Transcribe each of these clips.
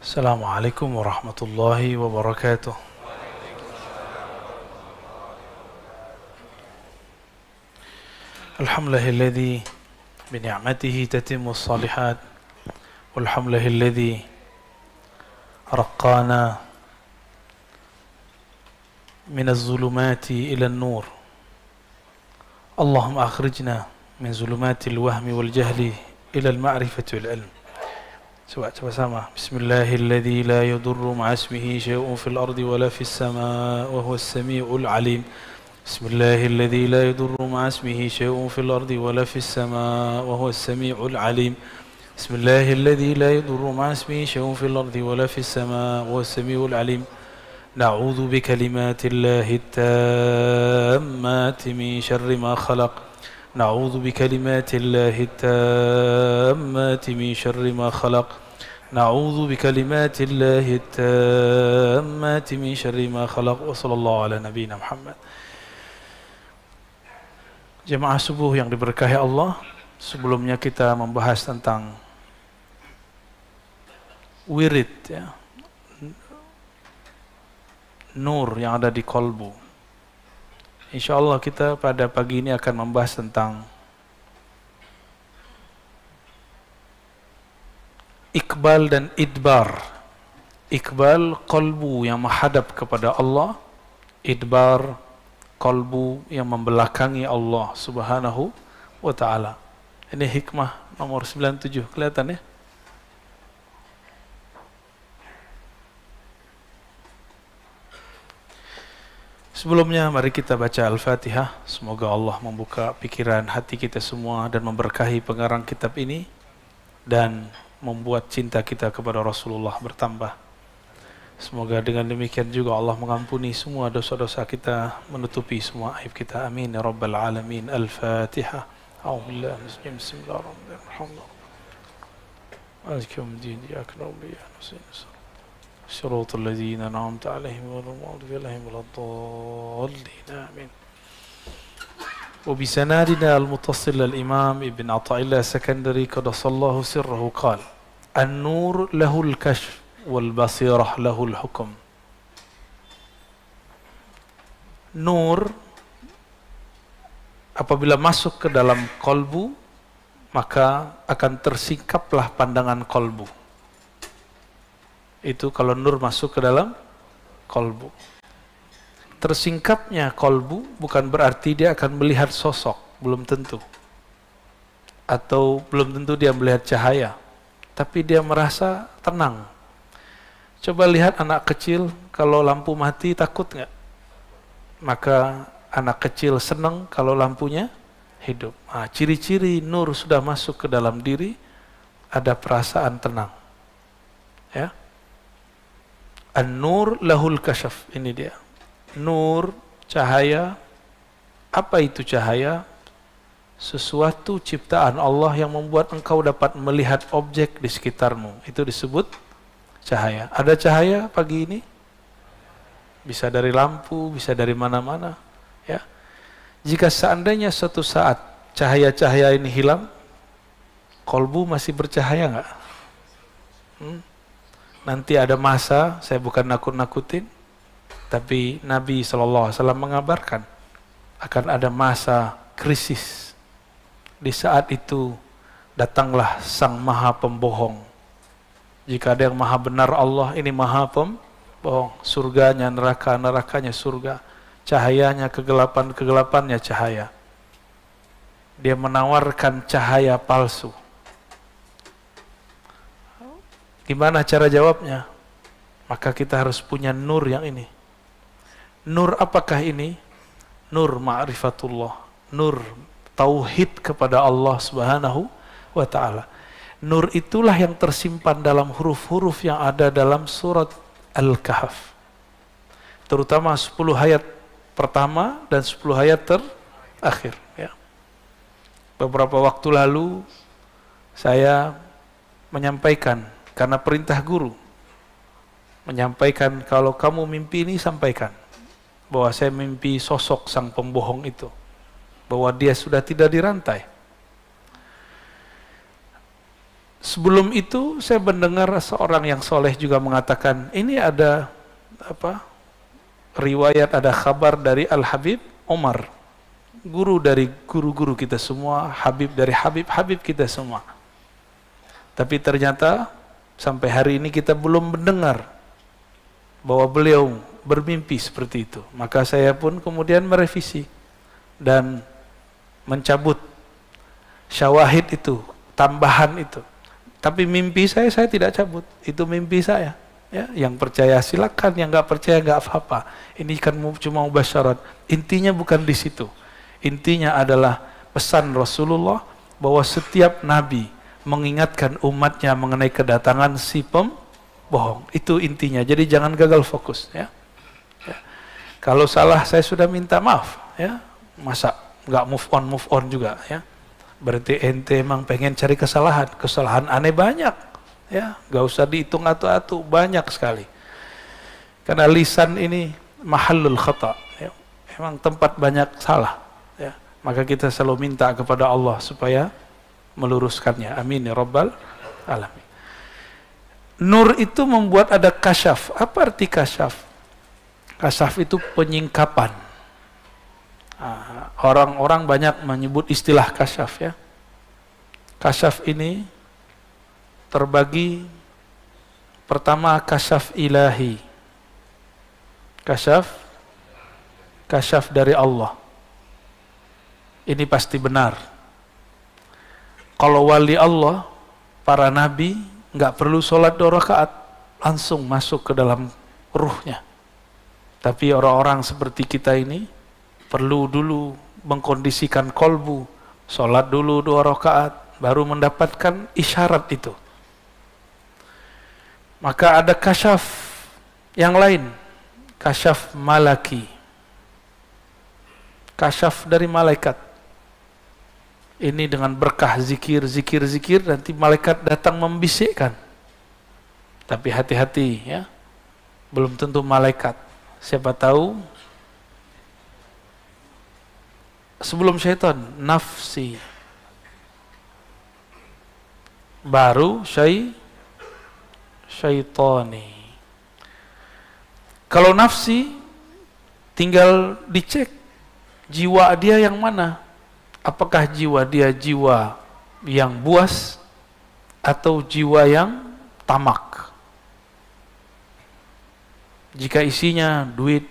Assalamualaikum warahmatullahi wabarakatuh. Alhamdulillahilladzi bi ni'matihi tatimmus shalihat. Walhamdulillahilladzi raqqana minaz zulumati ilan nur. Allahumma akhrijna min zulumatil wahmi wal jahli ila al ma'rifati wal ilm. Coba sama. Bismillahilladzi la yadurru ma'a ismihi syai'un fil ardi wala fis samaa'i wa huwas samii'ul 'aliim. Bismillahilladzi la yadurru ma'a ismihi syai'un fil ardi wala fis samaa'i wa huwas samii'ul 'aliim. Bismillahilladzi la yadurru ma'a ismihi syai'un fil ardi wala fis samaa'i wa huwas samii'ul 'aliim. Na'udzu bikalimatillahi tammati min syarri ma khalaq. نعوذ بكلمات الله التامات من شر ما خلق نعوذ بكلمات الله التامات من شر ما خلق وصلى الله على نبينا محمد. Jemaah subuh yang diberkahi Allah, sebelumnya kita membahas tentang wirid, ya, nur yang ada di kolbu. InsyaAllah kita pada pagi ini akan membahas tentang Iqbal dan Idbar. Iqbal, kolbu yang menghadap kepada Allah. Idbar, kolbu yang membelakangi Allah subhanahu wa ta'ala. Ini hikmah nomor 97, kelihatan ya? Sebelumnya mari kita baca Al-Fatihah. Semoga Allah membuka pikiran hati kita semua dan memberkahi pengarang kitab ini dan membuat cinta kita kepada Rasulullah bertambah. Semoga dengan demikian juga Allah mengampuni semua dosa-dosa kita, menutupi semua aib kita. Amin ya rabbal alamin. Al-Fatihah. A'udzubillahi Bismillahirrahmanirrahim. Azkiruddin iyaka na'budu wa iyyaka nasta'in. صراط الذين أنعمت عليهم غير المغضوب عليهم ولا الضالين آمين. وبسنادنا المتصل الإمام ابن عطاء الله السكندري قدس الله سره قال: النور له الكشف والبصيرة له الحكم. Nur apabila masuk ke dalam kolbu, maka akan tersingkaplah pandangan kolbu. Itu kalau nur masuk ke dalam kolbu. Tersingkapnya kolbu bukan berarti dia akan melihat sosok, belum tentu. Atau belum tentu dia melihat cahaya, tapi dia merasa tenang. Coba lihat anak kecil, kalau lampu mati takut nggak? Maka anak kecil senang kalau lampunya hidup. Nah, ciri-ciri nur sudah masuk ke dalam diri, ada perasaan tenang. Ya. An-nur lahul kasyaf, ini dia. Nur, cahaya. Apa itu cahaya? Sesuatu ciptaan Allah yang membuat engkau dapat melihat objek di sekitarmu. Itu disebut cahaya. Ada cahaya pagi ini? Bisa dari lampu, bisa dari mana-mana. Ya. Jika seandainya suatu saat cahaya-cahaya ini hilang, kolbu masih bercahaya nggak? Nanti ada masa, saya bukan nakut-nakutin, tapi Nabi SAW mengabarkan akan ada masa krisis. Di saat itu datanglah Sang Maha Pembohong. Jika ada yang maha benar Allah, ini maha pembohong. Surganya neraka, nerakanya surga. Cahayanya kegelapan, kegelapannya cahaya. Dia menawarkan cahaya palsu. Gimana cara jawabnya? Maka kita harus punya nur yang ini. Nur apakah ini? Nur ma'rifatullah. Nur tauhid kepada Allah subhanahu wa ta'ala. Nur itulah yang tersimpan dalam huruf-huruf yang ada dalam surat Al-Kahf. Terutama 10 ayat pertama dan 10 ayat terakhir. Ya. Beberapa waktu lalu saya menyampaikan, karena perintah guru, menyampaikan kalau kamu mimpi ini sampaikan bahwa saya mimpi sosok sang pembohong itu, bahwa dia sudah tidak dirantai. sebelum itu saya mendengar seorang yang soleh juga mengatakan, ini ada apa? Riwayat, ada kabar dari Al-Habib Omar, guru dari guru-guru kita semua, Habib dari Habib kita semua. Tapi ternyata sampai hari ini kita belum mendengar bahwa beliau bermimpi seperti itu. Maka saya pun kemudian merevisi dan mencabut syawahid itu, tambahan itu. Tapi mimpi saya tidak cabut. Itu mimpi saya. Ya, yang percaya silakan, yang nggak percaya nggak apa-apa. Ini kan cuma mubasyarat. Intinya bukan di situ. Intinya adalah pesan Rasulullah bahwa setiap nabi mengingatkan umatnya mengenai kedatangan si pembohong. Itu intinya. Jadi jangan gagal fokus. Ya. Ya. Kalau salah saya sudah minta maaf. Ya. Masa nggak move on juga. Ya. Berarti ente emang pengen cari kesalahan aneh banyak, ya, gak usah dihitung atu-atu, banyak sekali. Karena lisan ini mahallul khata, ya. Emang tempat banyak salah, ya. Maka kita selalu minta kepada Allah supaya meluruskannya. Amin ya rabbal alamin. Nur itu membuat ada kasyaf. Apa arti kasyaf? Kasyaf itu penyingkapan. Orang-orang banyak menyebut istilah kasyaf, ya. Kasyaf ini terbagi, pertama kasyaf ilahi. Kasyaf dari Allah. Ini pasti benar. Kalau wali Allah, para nabi nggak perlu sholat 2 rakaat, langsung masuk ke dalam ruhnya. Tapi orang-orang seperti kita ini perlu dulu mengkondisikan kolbu, sholat dulu 2 rakaat, baru mendapatkan isyarat itu. Maka ada kasyaf yang lain, kasyaf malaki, kasyaf dari malaikat. Ini dengan berkah zikir, nanti malaikat datang membisikkan. Tapi hati-hati, ya, belum tentu malaikat. Siapa tahu sebelum syaitan, nafsi, baru syaitani. Kalau nafsi, tinggal dicek jiwa dia yang mana. Apakah jiwa dia jiwa yang buas atau jiwa yang tamak? Jika isinya duit,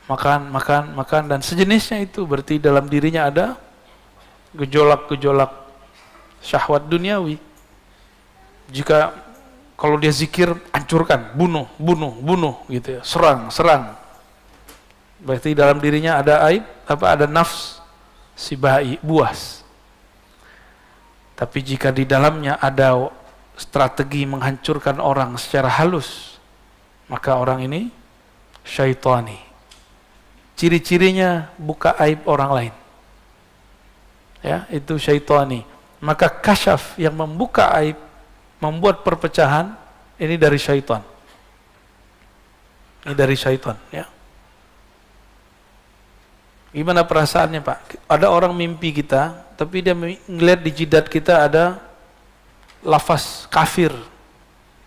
makan, dan sejenisnya itu, berarti dalam dirinya ada gejolak-gejolak syahwat duniawi. Jika kalau dia zikir, hancurkan, bunuh gitu ya, serang. Berarti dalam dirinya ada aib, ada nafs sibai, buas. Tapi jika di dalamnya ada strategi menghancurkan orang secara halus, maka orang ini syaitani. Ciri-cirinya buka aib orang lain, ya, itu syaitani. Maka kasyaf yang membuka aib, membuat perpecahan, ini dari syaitan. Ini dari syaitan, ya. Gimana perasaannya, Pak? Ada orang mimpi kita, tapi dia ngeliat di jidat kita ada lafaz kafir.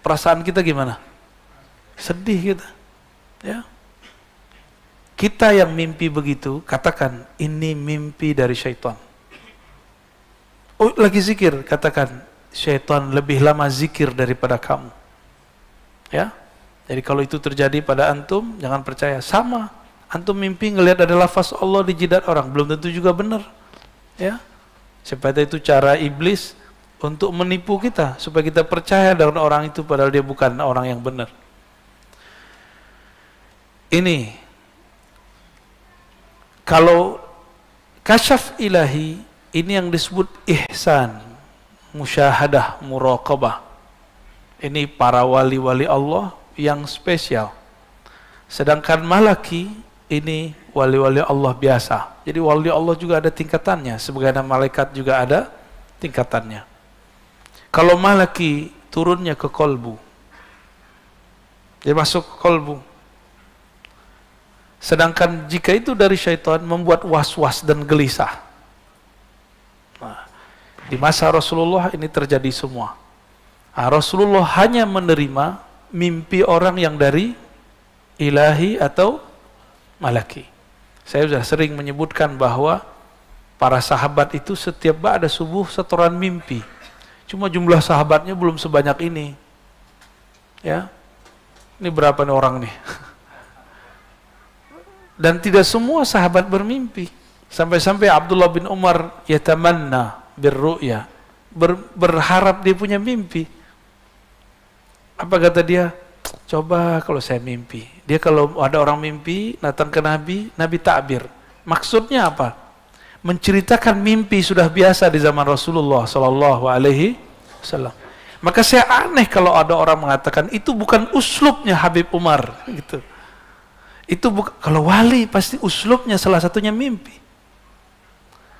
Perasaan kita gimana? Sedih kita, ya. Kita yang mimpi begitu, katakan, ini mimpi dari syaitan. Oh, lagi zikir, katakan, syaitan lebih lama zikir daripada kamu. Ya. Jadi kalau itu terjadi pada antum, jangan percaya. Sama, antum mimpi ngelihat ada lafaz Allah di jidat orang, belum tentu juga benar. Ya. Seperti itu cara iblis untuk menipu kita, supaya kita percaya dengan orang itu padahal dia bukan orang yang benar. Ini kalau kasyaf ilahi, ini yang disebut ihsan, musyahadah, muraqabah. Ini para wali-wali Allah yang spesial. Sedangkan malaki, ini wali-wali Allah biasa. Jadi wali Allah juga ada tingkatannya, sebagaimana malaikat juga ada tingkatannya. Kalau malaki turunnya ke kolbu, dia masuk ke kolbu. Sedangkan jika itu dari syaitan, membuat was-was dan gelisah. Nah, Di masa Rasulullah ini terjadi semua. Nah, Rasulullah hanya menerima mimpi orang yang dari ilahi atau malaki. Saya sudah sering menyebutkan bahwa para sahabat itu setiap ba'da subuh setoran mimpi. Cuma jumlah sahabatnya belum sebanyak ini. Ya. Ini berapa nih orang nih? Dan tidak semua sahabat bermimpi. Sampai-sampai Abdullah bin Umar yatamanna birru'ya. Berharap dia punya mimpi. Apa kata dia? Coba kalau saya mimpi. Dia kalau ada orang mimpi, datang ke Nabi, Nabi takbir. Maksudnya apa? Menceritakan mimpi sudah biasa di zaman Rasulullah Sallallahu Alaihi Wasallam. Maka saya aneh kalau ada orang mengatakan itu bukan uslubnya Habib Umar, gitu. Itu kalau wali pasti uslubnya salah satunya mimpi.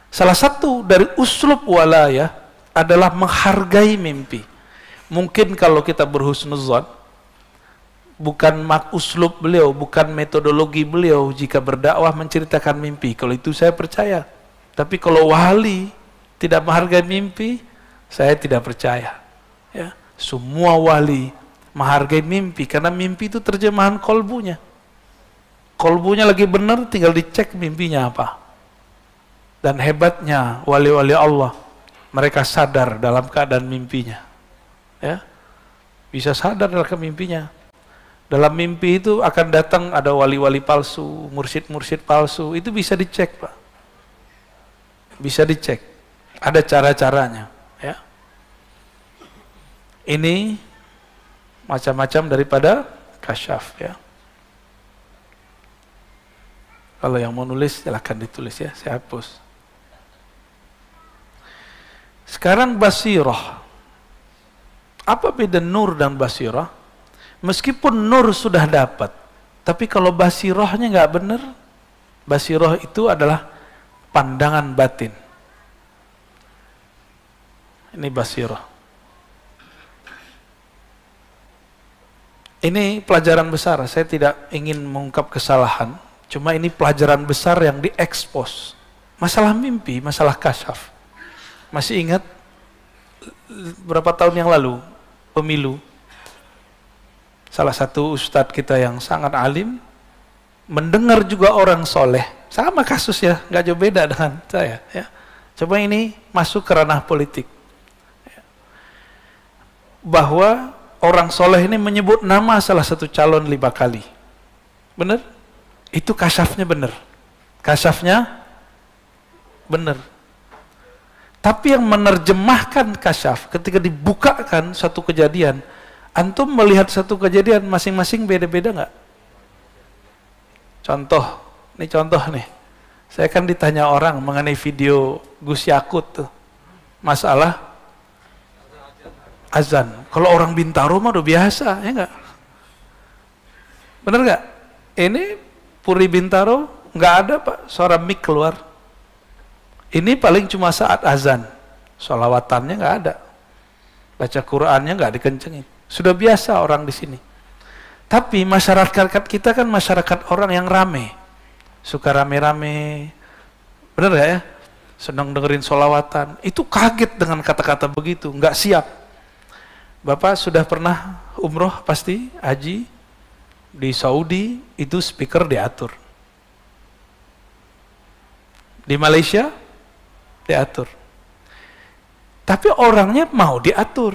Salah satu dari uslub walaya adalah menghargai mimpi. Mungkin kalau kita berhusnuzan, bukan uslub beliau, bukan metodologi beliau jika berdakwah menceritakan mimpi. Kalau itu saya percaya. Tapi kalau wali tidak menghargai mimpi, saya tidak percaya. Ya, semua wali menghargai mimpi karena mimpi itu terjemahan kolbunya. Kolbunya lagi benar, tinggal dicek mimpinya apa. Dan hebatnya wali-wali Allah, mereka sadar dalam keadaan mimpinya. Ya, bisa sadar dalam mimpinya. Dalam mimpi itu akan datang ada wali-wali palsu, mursyid-mursyid palsu, itu bisa dicek, Pak. Bisa dicek. Ada cara-caranya. Ya. Ini macam-macam daripada kasyaf. Ya. Kalau yang mau nulis, silahkan ditulis ya, saya hapus. Sekarang basirah. Apa beda nur dan basirah? Meskipun nur sudah dapat, tapi kalau basirahnya nggak benar, basirah itu adalah pandangan batin. Ini basirah. Ini pelajaran besar, saya tidak ingin mengungkap kesalahan. Cuma ini pelajaran besar yang diekspos. Masalah mimpi, masalah kasyaf. Masih ingat berapa tahun yang lalu, pemilu. Salah satu ustadz kita yang sangat alim, mendengar juga orang soleh. Sama kasus ya, nggak jauh beda dengan saya. Ya. Coba ini masuk ke ranah politik. Bahwa orang soleh ini menyebut nama salah satu calon 5 kali. Benar? Itu kasyafnya benar. Kasyafnya benar. Tapi yang menerjemahkan kasyaf ketika dibukakan satu kejadian, antum melihat satu kejadian masing-masing beda-beda nggak? Contoh, ini contoh nih. Saya kan ditanya orang mengenai video Gus Yakut tuh. Masalah azan. Kalau orang Bintaro mah udah biasa, ya nggak? Bener nggak? Ini Puri Bintaro nggak ada Pak suara mic keluar. Ini paling cuma saat azan, sholawatannya nggak ada, baca Qurannya nggak dikencengin. Sudah biasa orang di sini. Tapi masyarakat kita kan masyarakat orang yang rame, suka rame-rame, bener gak ya? Senang dengerin sholawatan. Itu kaget dengan kata-kata begitu, nggak siap. Bapak sudah pernah umroh pasti, haji di Saudi itu speaker diatur. Di Malaysia diatur. Tapi orangnya mau diatur.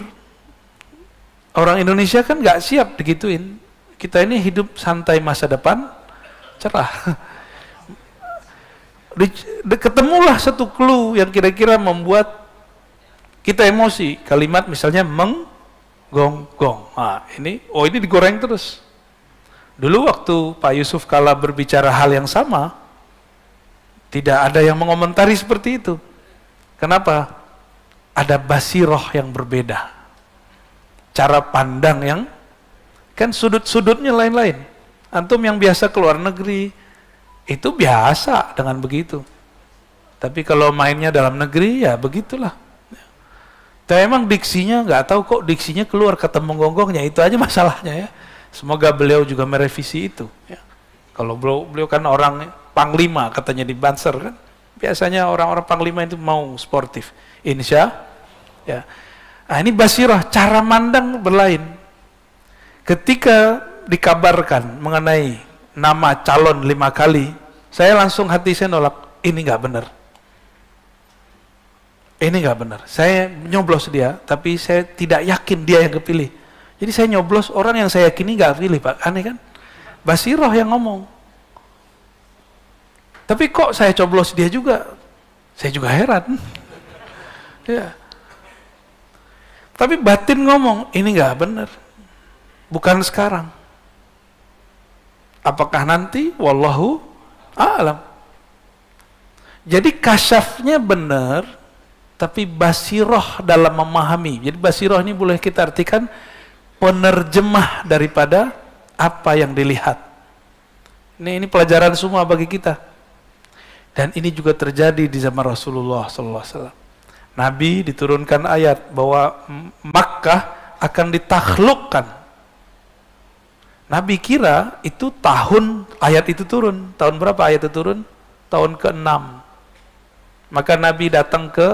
Orang Indonesia kan nggak siap digituin. Kita ini hidup santai masa depan, cerah. Ketemulah satu clue yang kira-kira membuat kita emosi. Kalimat misalnya menggonggong. Nah, ini digoreng terus. Dulu waktu Pak Yusuf Kala berbicara hal yang sama, tidak ada yang mengomentari seperti itu. Kenapa? Ada basirah yang berbeda. Cara pandang yang, kan sudut-sudutnya lain-lain. Antum yang biasa keluar negeri, itu biasa dengan begitu. Tapi kalau mainnya dalam negeri, ya begitulah. Tapi emang diksinya, nggak tahu kok diksinya keluar kata menggonggongnya, itu aja masalahnya ya. Semoga beliau juga merevisi itu. Ya. Kalau beliau kan orang panglima katanya di Banser kan, Biasanya orang-orang panglima itu mau sportif. Insya, ya. Nah, ini basirah, cara mandang berlain. Ketika dikabarkan mengenai nama calon 5 kali, saya langsung hati saya nolak. Ini nggak benar. Ini nggak benar. Saya nyoblos dia, tapi saya tidak yakin dia yang kepilih. Jadi saya nyoblos orang yang saya yakini nggak pilih, Pak. Aneh kan? Basirah yang ngomong. Tapi kok saya coblos dia juga? Saya juga heran. Ya. Tapi batin ngomong, ini nggak benar. Bukan sekarang. Apakah nanti? Wallahu a'lam. Jadi kasyafnya benar, tapi basirah dalam memahami. Jadi basirah ini boleh kita artikan penerjemah daripada apa yang dilihat. Ini pelajaran semua bagi kita. Dan ini juga terjadi di zaman Rasulullah SAW. Nabi diturunkan ayat bahwa Makkah akan ditaklukkan. Nabi kira itu tahun ayat itu turun. Tahun berapa ayat itu turun? Tahun ke-6. Maka Nabi datang ke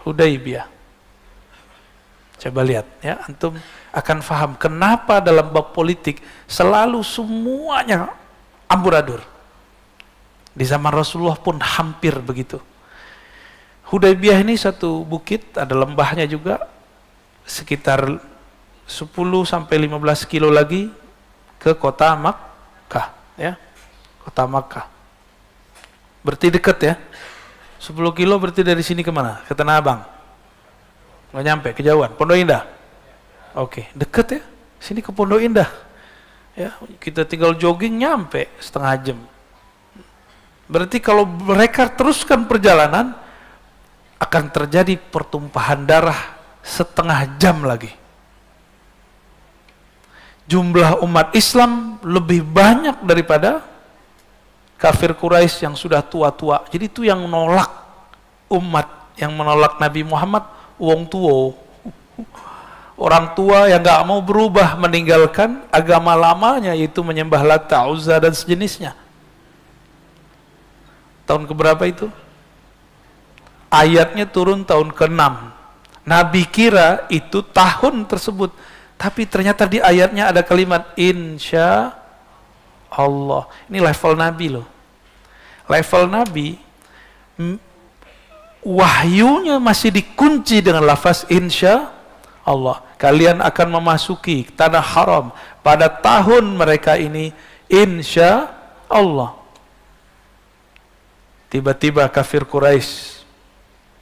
Hudaybiyah. Coba lihat ya, antum akan faham kenapa dalam bab politik selalu semuanya amburadul. Di zaman Rasulullah pun hampir begitu. Hudaybiyah ini satu bukit, ada lembahnya juga, sekitar 10 sampai 15 kilo lagi ke kota Makkah, ya. Kota Makkah. Berarti dekat ya. 10 kilo berarti dari sini kemana? Ke Tanah Abang. Nggak nyampe, kejauhan. Pondok Indah. Oke, dekat ya. Sini ke Pondok Indah. Ya, kita tinggal jogging nyampe setengah jam. Berarti kalau mereka teruskan perjalanan, akan terjadi pertumpahan darah setengah jam lagi. Jumlah umat Islam lebih banyak daripada kafir Quraisy yang sudah tua-tua. Jadi itu yang menolak umat, yang menolak Nabi Muhammad, wong tua. Orang tua yang gak mau berubah, meninggalkan agama lamanya, yaitu menyembah Lata, Uzza dan sejenisnya. Tahun keberapa itu? Ayatnya turun tahun ke-6. Nabi kira itu tahun tersebut, tapi ternyata di ayatnya ada kalimat insya Allah. Ini level Nabi loh. Level Nabi, wahyunya masih dikunci dengan lafaz insya Allah. Kalian akan memasuki tanah haram pada tahun mereka ini insya Allah. Tiba-tiba kafir Quraisy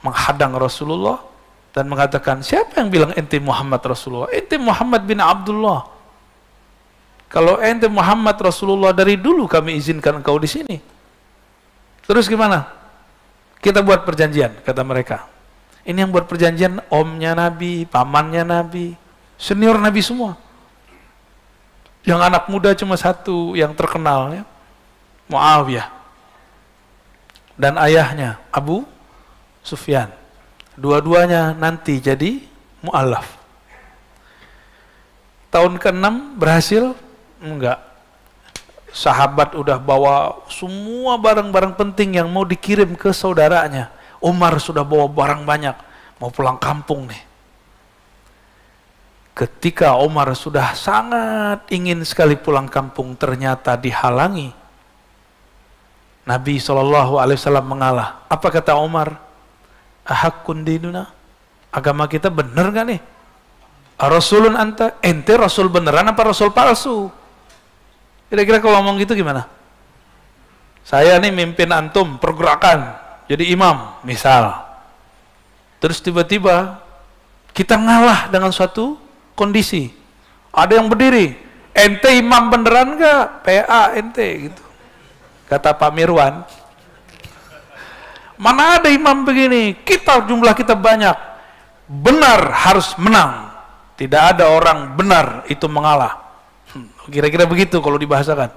menghadang Rasulullah dan mengatakan, siapa yang bilang ente Muhammad Rasulullah? Ente Muhammad bin Abdullah. Kalau ente Muhammad Rasulullah, dari dulu kami izinkan engkau di sini. Terus gimana? Kita buat perjanjian, kata mereka. Ini yang buat perjanjian omnya Nabi, pamannya Nabi, senior Nabi semua. Yang anak muda cuma satu yang terkenal, ya, Muawiyah. Dan ayahnya Abu Sufyan. Dua-duanya nanti jadi mu'alaf. Tahun ke-6 berhasil? Enggak. Sahabat udah bawa semua barang-barang penting yang mau dikirim ke saudaranya. Umar sudah bawa barang banyak, mau pulang kampung nih. Ketika Umar sudah sangat ingin sekali pulang kampung, ternyata dihalangi. Nabi SAW mengalah. Apa kata Umar? Ahakkun dinuna? Agama kita benar gak nih? Rasulun anta? Ente Rasul beneran apa Rasul palsu? Kira-kira kalau ngomong gitu gimana? Saya nih mimpin antum pergerakan, jadi imam misal. Terus tiba-tiba kita ngalah dengan suatu kondisi. Ada yang berdiri, ente imam beneran gak? PA ente gitu. Kata Pak Mirwan, mana ada imam begini, jumlah kita banyak, benar harus menang, tidak ada orang benar itu mengalah. Kira-kira begitu kalau dibahasakan.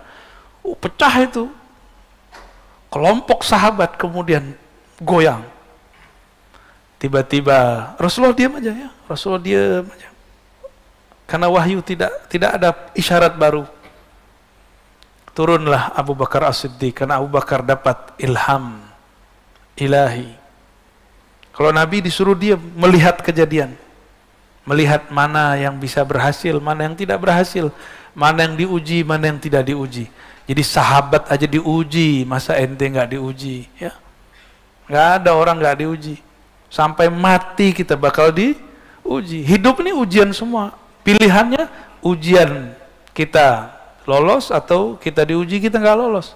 Pecah itu, kelompok sahabat kemudian goyang. Tiba-tiba Rasulullah diam aja ya, Rasulullah diam aja, karena wahyu tidak ada isyarat baru. turunlah Abu Bakar As-Siddiq, karena Abu Bakar dapat ilham ilahi. Kalau Nabi disuruh dia melihat kejadian, melihat mana yang bisa berhasil, mana yang tidak berhasil, mana yang diuji, mana yang tidak diuji. Jadi sahabat aja diuji, masa ente nggak diuji? Ya, nggak ada orang nggak diuji. Sampai mati kita bakal diuji. Hidup ini ujian semua. Pilihannya ujian, kita lolos atau kita diuji kita nggak lolos.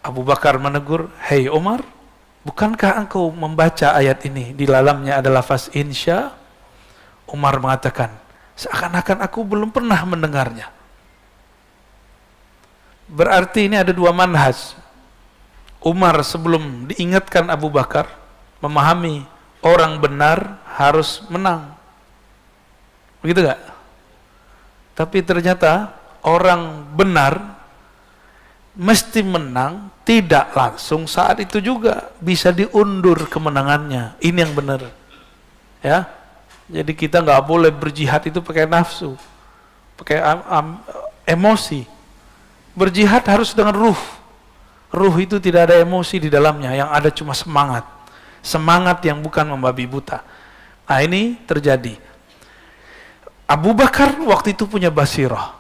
Abu Bakar menegur, hei Umar, bukankah engkau membaca ayat ini? Di dalamnya ada lafaz insya. Umar mengatakan, seakan-akan aku belum pernah mendengarnya. Berarti ini ada dua manhaj. Umar sebelum diingatkan Abu Bakar memahami orang benar harus menang. Begitu gak? Tapi ternyata orang benar mesti menang tidak langsung saat itu juga, bisa diundur kemenangannya. Ini yang benar. Ya. Jadi kita nggak boleh berjihad itu pakai nafsu, pakai emosi. Berjihad harus dengan ruh. Ruh itu tidak ada emosi di dalamnya, yang ada cuma semangat. Semangat yang bukan membabi buta. Nah ini terjadi. Abu Bakar waktu itu punya basirah.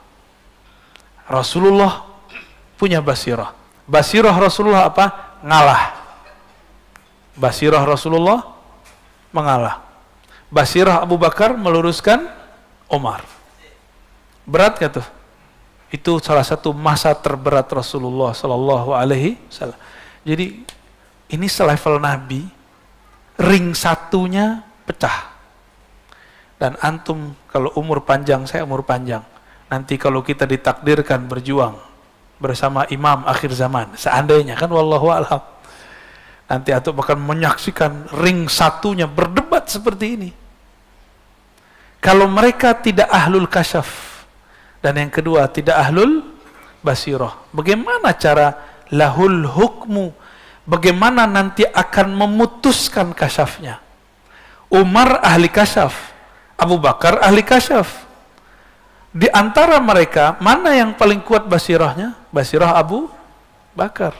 Rasulullah punya basirah. Basirah Rasulullah apa? Ngalah. Basirah Rasulullah mengalah. Basirah Abu Bakar meluruskan Umar. Berat gak tuh? Itu salah satu masa terberat Rasulullah Sallallahu Alaihi Wasallam. Jadi ini selevel Nabi, ring satunya pecah. Dan antum kalau umur panjang, saya umur panjang. Nanti kalau kita ditakdirkan berjuang bersama imam akhir zaman, seandainya kan, wallahu a'lam, nanti antum akan menyaksikan ring satunya berdebat seperti ini. Kalau mereka tidak ahlul kasyaf, dan yang kedua tidak ahlul basirah, bagaimana cara lahul hukmu, bagaimana nanti akan memutuskan kasyafnya? Umar ahli kasyaf, Abu Bakar ahli kasyaf. Di antara mereka mana yang paling kuat basirahnya? Basirah Abu Bakar.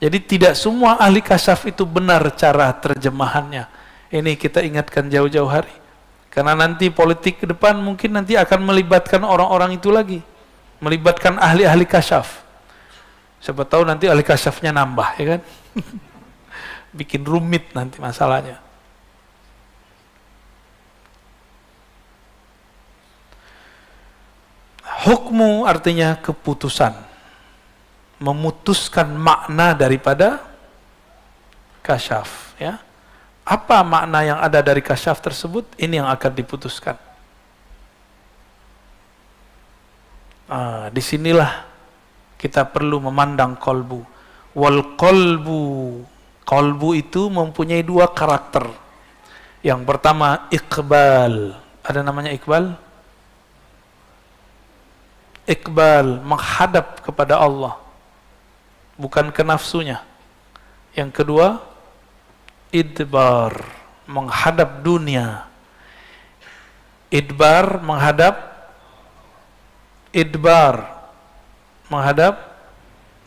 Jadi tidak semua ahli kasyaf itu benar cara terjemahannya. Ini kita ingatkan jauh-jauh hari. Karena nanti politik ke depan mungkin nanti akan melibatkan orang-orang itu lagi. Melibatkan ahli-ahli kasyaf. Siapa tahu nanti ahli kasyafnya nambah, ya kan? Bikin rumit nanti masalahnya. Hukmu artinya keputusan. Memutuskan makna daripada kasyaf, ya. Apa makna yang ada dari kasyaf tersebut? Ini yang akan diputuskan. Disinilah kita perlu memandang kolbu. Wal kolbu, kolbu itu mempunyai dua karakter. Yang pertama iqbal. Ada namanya iqbal? Iqbal, menghadap kepada Allah, bukan ke nafsunya. Yang kedua idbar, menghadap dunia. Idbar menghadap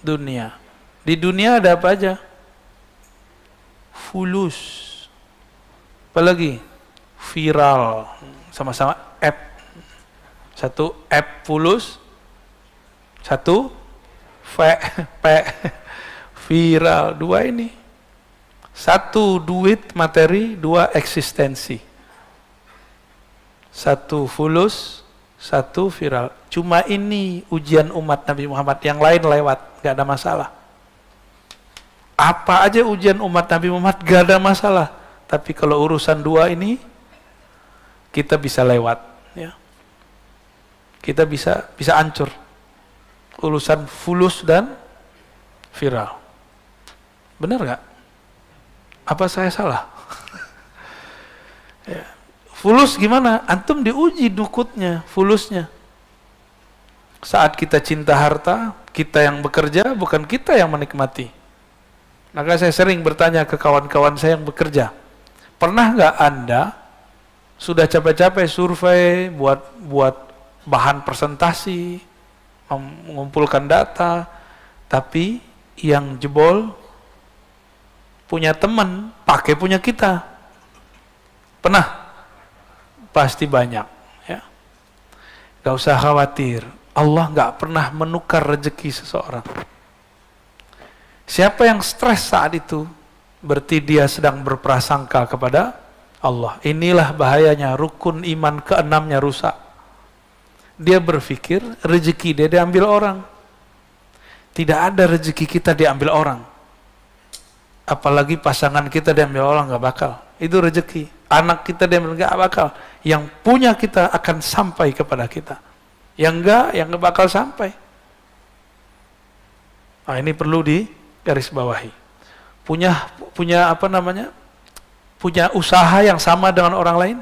dunia. Di dunia ada apa aja? Fulus. Apalagi? Viral. Sama-sama app. Satu app fulus, satu viral. Dua ini. Satu duit materi, dua eksistensi. Satu fulus, satu viral. Cuma ini ujian umat Nabi Muhammad, yang lain lewat, gak ada masalah. Apa aja ujian umat Nabi Muhammad gak ada masalah. Tapi kalau urusan dua ini kita bisa lewat, ya. Kita bisa hancur. Urusan fulus dan viral. Benar gak? Apa saya salah? Ya. Fulus gimana? Antum diuji dukutnya, fulusnya. Saat kita cinta harta, kita yang bekerja, bukan kita yang menikmati. Maka saya sering bertanya ke kawan-kawan saya yang bekerja, pernah nggak Anda sudah capek-capek survei, buat bahan presentasi, mengumpulkan data, tapi yang jebol punya teman, pakai punya kita. Pernah? Pasti banyak. Ya. Gak usah khawatir. Allah gak pernah menukar rezeki seseorang. Siapa yang stres saat itu, berarti dia sedang berprasangka kepada Allah. Inilah bahayanya, rukun iman keenamnya rusak. Dia berpikir rezeki dia diambil orang. Tidak ada rezeki kita diambil orang. Apalagi pasangan kita diambil orang, gak bakal. Itu rezeki. Anak kita diambil, gak bakal. Yang punya kita akan sampai kepada kita. Yang gak bakal sampai. Nah, ini perlu digarisbawahi. Punya apa namanya? Punya usaha yang sama dengan orang lain?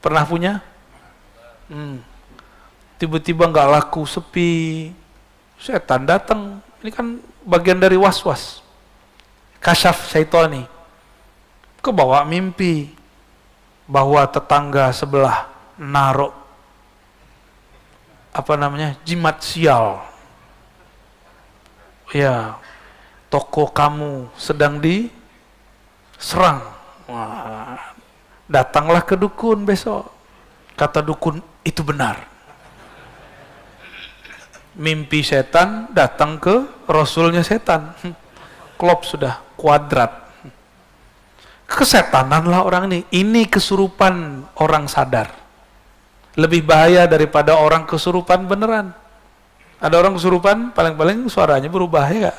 Pernah punya? Tiba-tiba gak laku, sepi. Setan datang. Ini kan bagian dari was-was. Kasyaf syaitani. Kebawa mimpi bahwa tetangga sebelah naruh apa namanya, jimat sial. Ya, toko kamu sedang diserang. Wah, datanglah ke dukun besok. Kata dukun, itu benar. Mimpi setan datang ke rasulnya setan. Klop sudah, kuadrat. Kesetananlah orang ini. Ini kesurupan orang sadar. Lebih bahaya daripada orang kesurupan beneran. Ada orang kesurupan, paling-paling suaranya berubah, ya gak?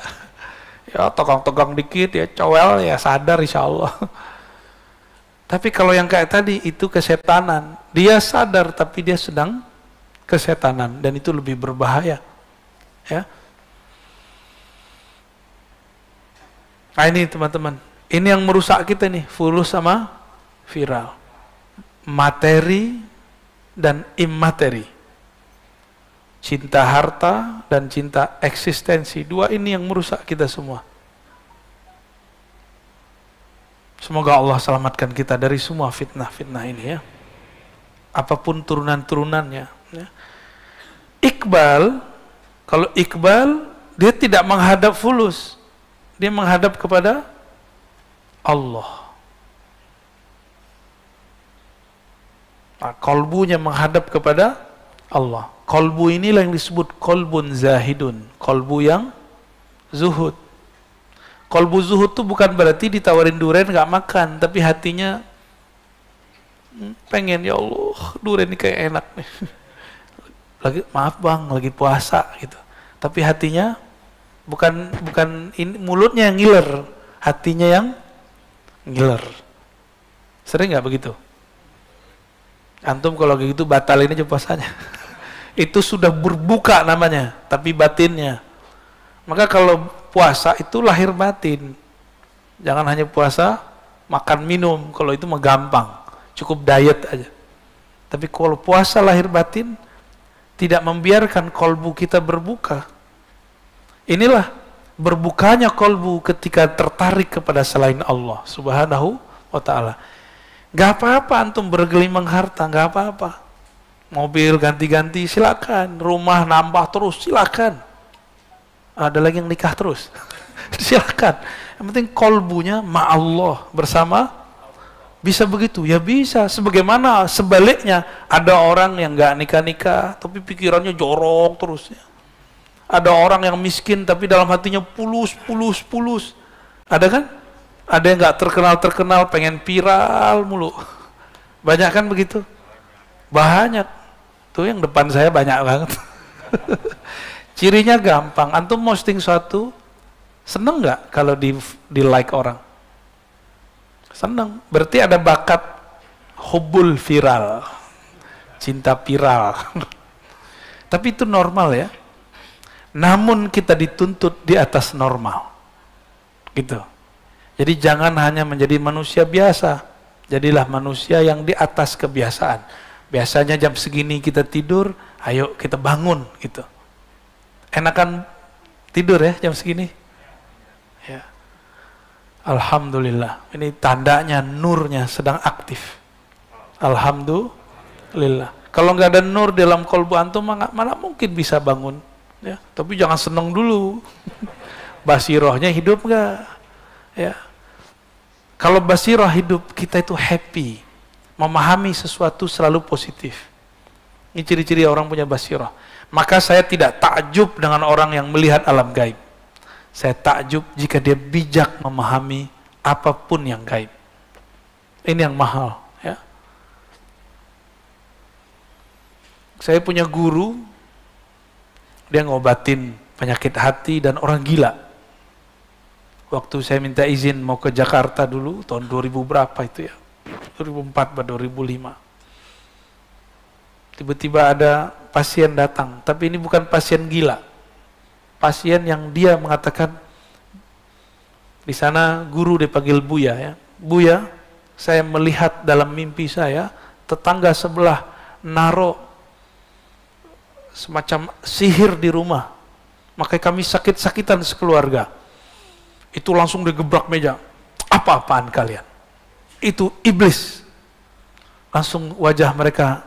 Ya, togang-togang dikit, ya cowel, ya sadar insya Allah. Tapi kalau yang kayak tadi, itu kesetanan. Dia sadar, tapi dia sedang kesetanan. Dan itu lebih berbahaya. Ya. Nah ini teman-teman, ini yang merusak kita nih, fulus sama viral. Materi dan imateri. Cinta harta dan cinta eksistensi. Dua ini yang merusak kita semua. Semoga Allah selamatkan kita dari semua fitnah-fitnah ini ya. Apapun turunan-turunannya. Ya. Iqbal, kalau Iqbal, dia tidak menghadap fulus. Dia menghadap kepada Allah. Nah, kolbunya menghadap kepada Allah. Kolbu inilah yang disebut kolbun zahidun. Kolbu yang zuhud. Kolbu zuhud itu bukan berarti ditawarin durian nggak makan, tapi hatinya pengen, ya Allah, durian ini kayak enak nih. Lagi, maaf bang, lagi puasa gitu. Tapi hatinya bukan ini, mulutnya yang ngiler, hatinya yang ngiler. Sering nggak begitu? Antum kalau gitu batalin aja puasanya. Itu sudah berbuka namanya, tapi batinnya. Maka kalau puasa itu lahir batin. Jangan hanya puasa makan minum, kalau itu mah gampang, cukup diet aja. Tapi kalau puasa lahir batin, tidak membiarkan kolbu kita berbuka. Inilah berbukanya kolbu ketika tertarik kepada selain Allah Subhanahu wa ta'ala. Gak apa-apa antum bergelimang harta, gak apa-apa. Mobil ganti-ganti silakan, rumah nambah terus silakan. Ada lagi yang nikah terus. Silakan. Yang penting kolbunya ma'allah, bersama. Bisa begitu? Ya bisa. Sebagaimana sebaliknya, ada orang yang gak nikah-nikah tapi pikirannya jorok terus ya. Ada orang yang miskin tapi dalam hatinya pulus. Ada kan? Ada yang gak terkenal, pengen viral mulu. Banyak kan begitu? Banyak. Tuh yang depan saya banyak banget. Cirinya gampang. Antum posting suatu, seneng gak kalau di like orang? Seneng. Berarti ada bakat hubul viral. Cinta viral. Tapi itu normal ya. Namun kita dituntut di atas normal. Gitu. Jadi jangan hanya menjadi manusia biasa. Jadilah manusia yang di atas kebiasaan. Biasanya jam segini kita tidur, ayo kita bangun gitu. Enakan tidur ya jam segini? Ya. Alhamdulillah. Ini tandanya nurnya sedang aktif. Alhamdulillah. Kalau nggak ada nur dalam kolbu antum, mana mungkin bisa bangun. Ya, tapi jangan seneng dulu. Basirohnya hidup nggak? Ya. Kalau basiroh hidup, kita itu happy, memahami sesuatu selalu positif. Ini ciri-ciri orang punya basiroh. Maka saya tidak takjub dengan orang yang melihat alam gaib. Saya takjub jika dia bijak memahami apapun yang gaib. Ini yang mahal. Ya. Saya punya guru, dia ngobatin penyakit hati dan orang gila. Waktu saya minta izin mau ke Jakarta dulu, tahun 2000 berapa itu ya? 2004 atau 2005. Tiba-tiba ada pasien datang, tapi ini bukan pasien gila. Pasien yang dia mengatakan, di sana guru dipanggil Buya ya. Buya, saya melihat dalam mimpi saya, tetangga sebelah naruh semacam sihir di rumah. Makanya kami sakit-sakitan sekeluarga. Itu langsung digebrak meja. Apa-apaan kalian? Itu iblis. Langsung wajah mereka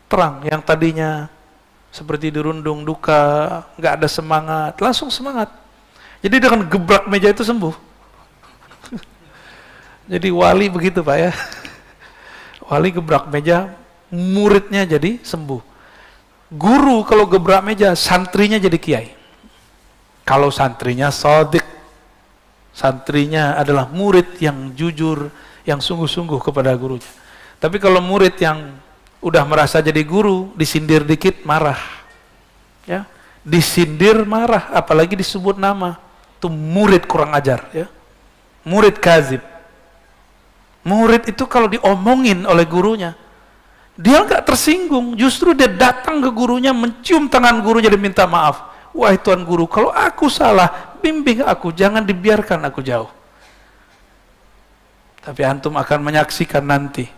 terang, yang tadinya seperti dirundung duka, nggak ada semangat, langsung semangat. Jadi dengan gebrak meja itu sembuh. Jadi wali begitu Pak ya. Wali gebrak meja, muridnya jadi sembuh. Guru kalau gebrak meja, santrinya jadi kiai. Kalau santrinya shadiq, santrinya adalah murid yang jujur, yang sungguh-sungguh kepada gurunya. Tapi kalau murid yang udah merasa jadi guru, disindir dikit marah, ya, disindir marah, apalagi disebut nama, itu murid kurang ajar, ya, murid kazib. Murid itu kalau diomongin oleh gurunya, dia nggak tersinggung, justru dia datang ke gurunya, mencium tangan gurunya dan minta maaf. Wahai Tuan Guru, kalau aku salah, bimbing aku, jangan dibiarkan aku jauh. Tapi antum akan menyaksikan nanti,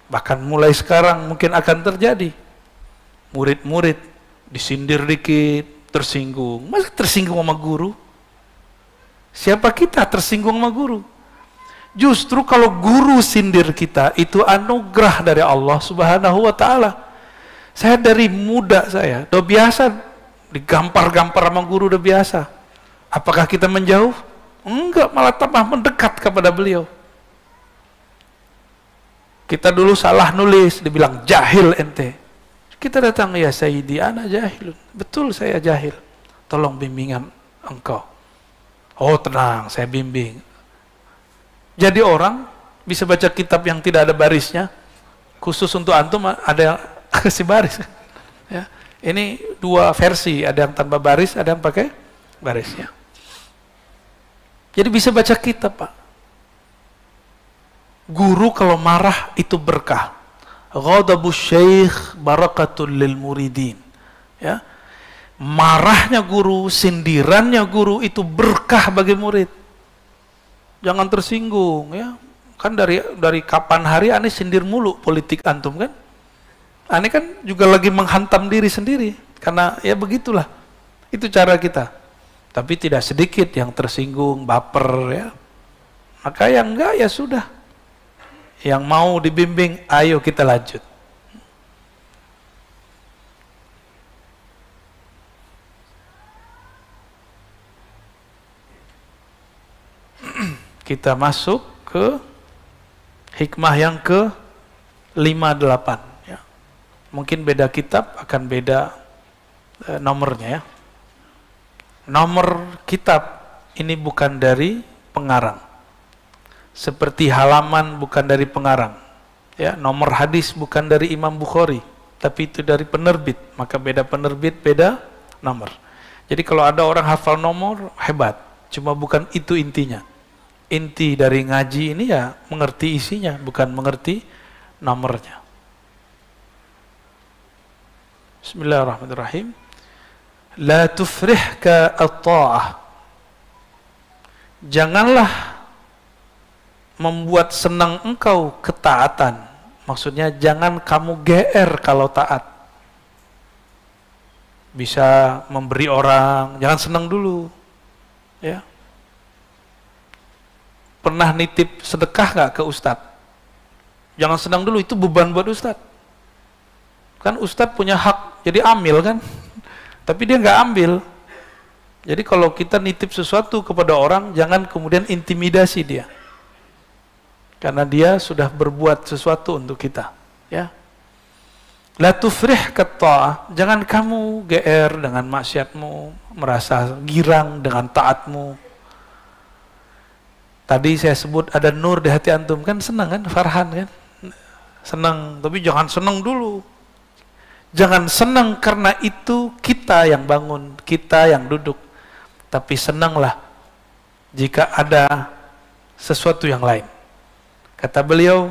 bahkan mulai sekarang mungkin akan terjadi. Murid-murid disindir dikit, tersinggung. Masa tersinggung sama guru? Siapa kita tersinggung sama guru? Justru kalau guru sindir kita, itu anugerah dari Allah Subhanahu wa ta'ala. Saya dari muda saya, udah biasa digampar-gampar sama guru, udah biasa. Apakah kita menjauh? Enggak, malah tambah mendekat kepada beliau. Kita dulu salah nulis, dibilang jahil ente. Kita datang, ya Sayyidi, ana jahilun. Betul, saya jahil. Tolong bimbingan engkau. Oh tenang, saya bimbing. Jadi orang bisa baca kitab yang tidak ada barisnya, khusus untuk antum ada yang kasih baris. Ya. Ini dua versi, ada yang tanpa baris, ada yang pakai barisnya. Jadi bisa baca kitab Pak. Guru kalau marah itu berkah. Ghadabu syekh barakatul lil muridin. Ya. Marahnya guru, sindirannya guru itu berkah bagi murid. Jangan tersinggung ya. Kan dari kapan hari aneh sindir mulu politik antum kan? Aneh kan juga lagi menghantam diri sendiri karena ya begitulah. Itu cara kita. Tapi tidak sedikit yang tersinggung, baper ya. Maka yang enggak ya sudah. Yang mau dibimbing, ayo kita lanjut. Kita masuk ke hikmah yang ke-58 ya. Mungkin beda kitab akan beda nomornya ya. Nomor kitab ini bukan dari pengarang. Seperti halaman bukan dari pengarang. Ya, nomor hadis bukan dari Imam Bukhari, tapi itu dari penerbit. Maka beda penerbit, beda nomor. Jadi kalau ada orang hafal nomor, hebat. Cuma bukan itu intinya. Inti dari ngaji ini ya mengerti isinya, bukan mengerti nomornya. Bismillahirrahmanirrahim. La tufrihka at-ta'ah. Janganlah membuat senang engkau ketaatan. Maksudnya jangan kamu GR kalau taat. Bisa memberi orang, jangan senang dulu. Ya. Pernah nitip sedekah nggak ke ustadz? Jangan senang dulu, itu beban buat ustadz. Kan ustadz punya hak jadi amil kan, tapi dia nggak ambil. Jadi kalau kita nitip sesuatu kepada orang, jangan kemudian intimidasi dia, karena dia sudah berbuat sesuatu untuk kita. Ya, la tufrih katta'ah, jangan kamu GR dengan maksiatmu, merasa girang dengan taatmu. Tadi saya sebut ada nur di hati antum, kan senang kan, Farhan kan, senang. Tapi jangan senang dulu. Jangan senang karena itu kita yang bangun, kita yang duduk. Tapi senanglah jika ada sesuatu yang lain. Kata beliau,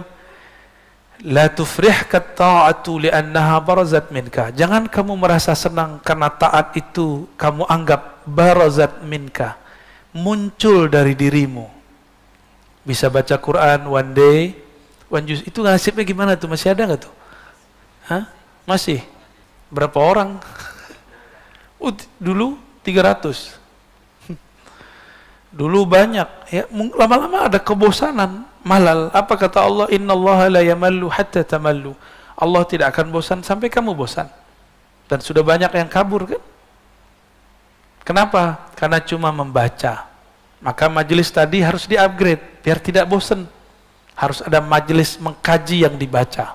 la tufrihka ta'atu li'annaha barazat minka. Jangan kamu merasa senang karena taat itu kamu anggap barazat minka, muncul dari dirimu. Bisa baca Quran one day, one juz. Itu nasibnya gimana tuh? Masih ada nggak tuh? Hah? Masih? Berapa orang? Dulu 300. Dulu banyak. Ya, lama-lama ada kebosanan, malal. Apa kata Allah? Innallaha la yamallu hatta tamallu. Allah tidak akan bosan sampai kamu bosan. Dan sudah banyak yang kabur kan? Kenapa? Karena cuma membaca. Maka majelis tadi harus di-upgrade biar tidak bosan. Harus ada majelis mengkaji yang dibaca.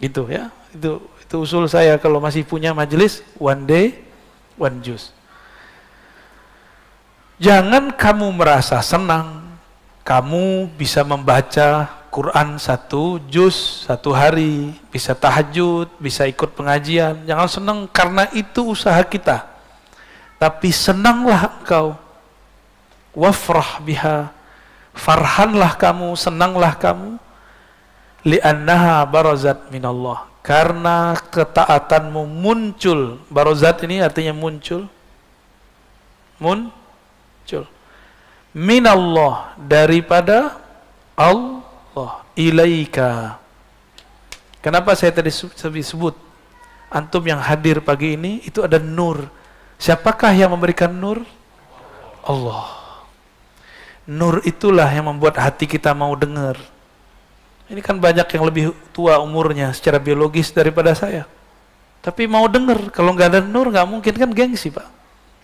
Gitu ya. Itu usul saya kalau masih punya majelis one day, one juz. Jangan kamu merasa senang kamu bisa membaca Quran 1 juz 1 hari, bisa tahajud, bisa ikut pengajian. Jangan senang karena itu usaha kita. Tapi senanglah engkau. Wafrah biha. Farhanlah kamu, senanglah kamu. Li'annaha barazat minallah. Karena ketaatanmu muncul. Barazat ini artinya muncul. Muncul. Minallah, daripada Allah, ilaika. Kenapa saya tadi sebut antum yang hadir pagi ini itu ada nur. Siapakah yang memberikan nur? Allah. Nur itulah yang membuat hati kita mau dengar. Ini kan banyak yang lebih tua umurnya secara biologis daripada saya, tapi mau dengar. Kalau nggak ada nur nggak mungkin kan, gengsi Pak.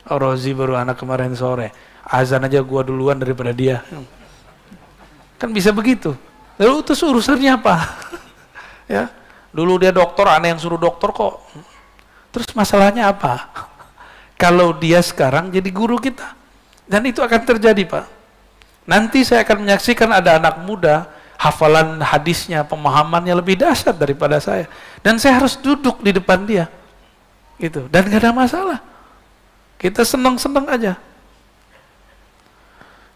Rozi baru anak kemarin sore, azan aja gua duluan daripada dia. Kan bisa begitu. Lalu terus urusannya apa? Ya, dulu dia dokter, aneh yang suruh dokter kok. Terus masalahnya apa? Kalau dia sekarang jadi guru kita, dan itu akan terjadi Pak. Nanti saya akan menyaksikan ada anak muda, hafalan hadisnya, pemahamannya lebih dahsyat daripada saya, dan saya harus duduk di depan dia, gitu. Dan nggak ada masalah. Kita senang-senang aja.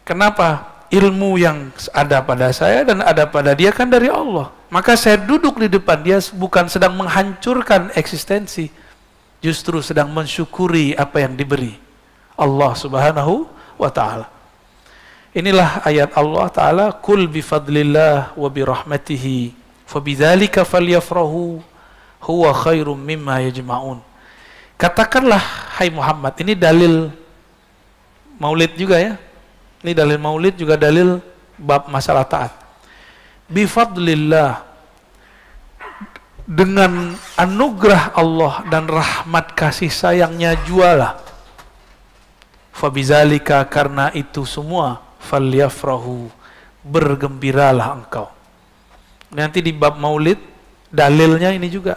Kenapa? Ilmu yang ada pada saya dan ada pada dia kan dari Allah. Maka saya duduk di depan dia bukan sedang menghancurkan eksistensi, justru sedang mensyukuri apa yang diberi Allah Subhanahu wa ta'ala. Inilah ayat Allah Ta'ala, kul bifadlillah wa birahmatihi fabidzalika falyafrahu huwa khairum mimma yajma'un. Katakanlah hai Muhammad, ini dalil maulid juga ya. Ini dalil maulid juga dalil bab masalah taat. Bifadlillah, dengan anugerah Allah dan rahmat kasih sayangnya jualah. Fabidzalika, karena itu semua, falyafrahu, bergembiralah engkau. Nanti di bab maulid dalilnya ini juga.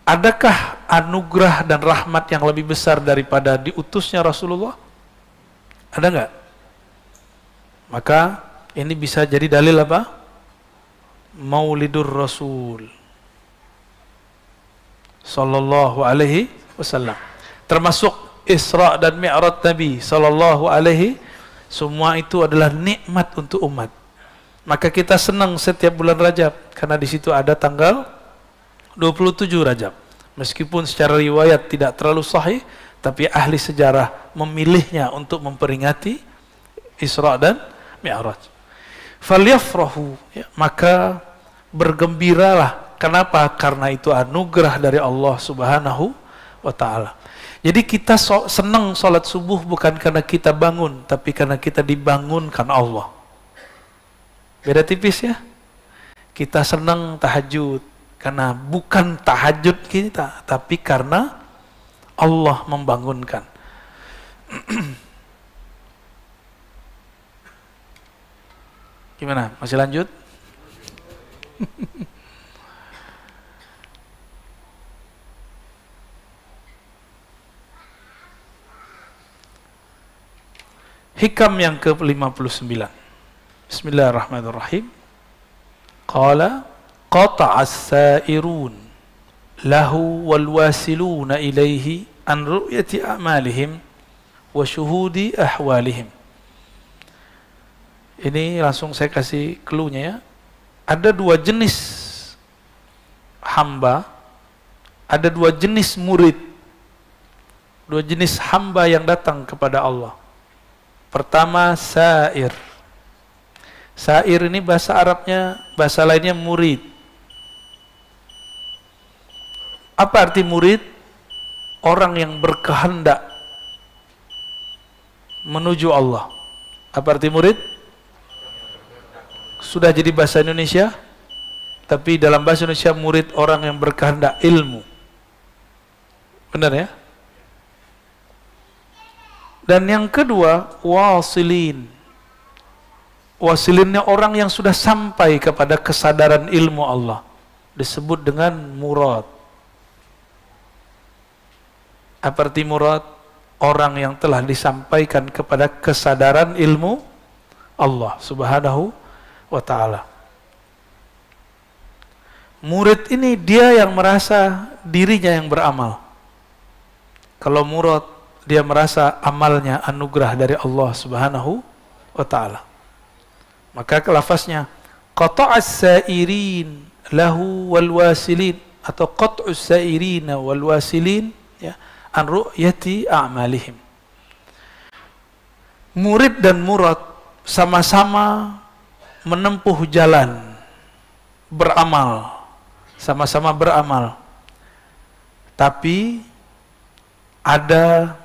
Adakah anugerah dan rahmat yang lebih besar daripada diutusnya Rasulullah? Ada enggak? Maka ini bisa jadi dalil apa? Maulidur Rasul sallallahu alaihi wasallam. Termasuk Isra dan Mi'raj Nabi sallallahu alaihi, semua itu adalah nikmat untuk umat. Maka kita senang setiap bulan Rajab karena di situ ada tanggal 27 Rajab. Meskipun secara riwayat tidak terlalu sahih, tapi ahli sejarah memilihnya untuk memperingati Isra dan Mi'raj. Falyafrahu, ya, maka bergembiralah. Kenapa? Karena itu anugerah dari Allah Subhanahu wa ta'ala. Jadi kita senang sholat subuh bukan karena kita bangun, tapi karena kita dibangunkan Allah. Beda tipis ya. Kita senang tahajud Karena bukan tahajud kita, tapi karena Allah membangunkan. Gimana? Masih lanjut? Hikam yang ke-59. Bismillahirrahmanirrahim. Qala qata'as sa'irun lahu wal wasiluna ilaihi an ru'yati a'malihim wa syuhudi ahwalihim. Ini langsung saya kasih clue-nya ya. Ada dua jenis hamba, ada dua jenis murid, dua jenis hamba yang datang kepada Allah. Pertama, sa'ir. Sa'ir ini bahasa Arabnya, bahasa lainnya murid. Apa arti murid? Orang yang berkehendak menuju Allah. Apa arti murid? Sudah jadi bahasa Indonesia, tapi dalam bahasa Indonesia murid orang yang berkehendak ilmu. Benar ya? Dan yang kedua, wasilin. Wasilinnya orang yang sudah sampai kepada kesadaran ilmu Allah. Disebut dengan murad. Apa arti murad? Orang yang telah disampaikan kepada kesadaran ilmu Allah subhanahu wa ta'ala. Murid ini dia yang merasa dirinya yang beramal. Kalau murad, dia merasa amalnya anugerah dari Allah subhanahu wa ta'ala. Maka lafaznya qata'as sa'irin lahu wal wasilin, atau qat'us sa'irina wal wasilin ya, an ru'yati a'malihim. Murid dan murad sama-sama menempuh jalan beramal, sama-sama beramal, tapi ada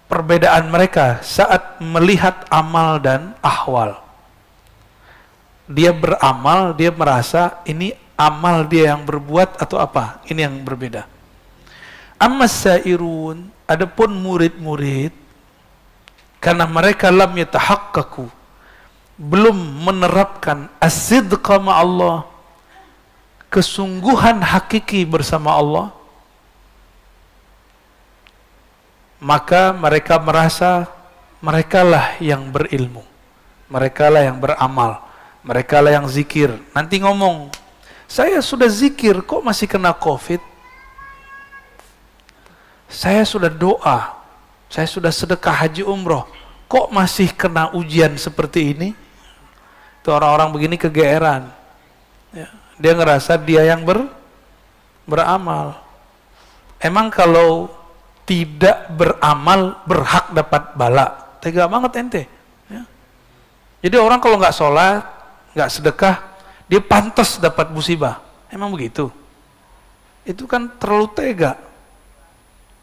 perbedaan mereka saat melihat amal dan ahwal. Dia beramal, dia merasa ini amal dia yang berbuat atau apa, ini yang berbeda. Ammas sairun, adapun murid-murid, karena mereka lam yatahaqqaqu, belum menerapkan as-sidqa ma'allah, kesungguhan hakiki bersama Allah, maka mereka merasa merekalah yang berilmu, merekalah yang beramal, merekalah yang zikir. Nanti ngomong, saya sudah zikir kok masih kena COVID, saya sudah doa, saya sudah sedekah haji umroh, kok masih kena ujian seperti ini. Itu orang-orang begini kegeeran ya. Dia ngerasa dia yang beramal. Emang kalau tidak beramal berhak dapat bala? Tega banget ente ya. Jadi orang kalau nggak sholat, nggak sedekah, dia pantas dapat musibah. Emang begitu? Itu kan terlalu tega.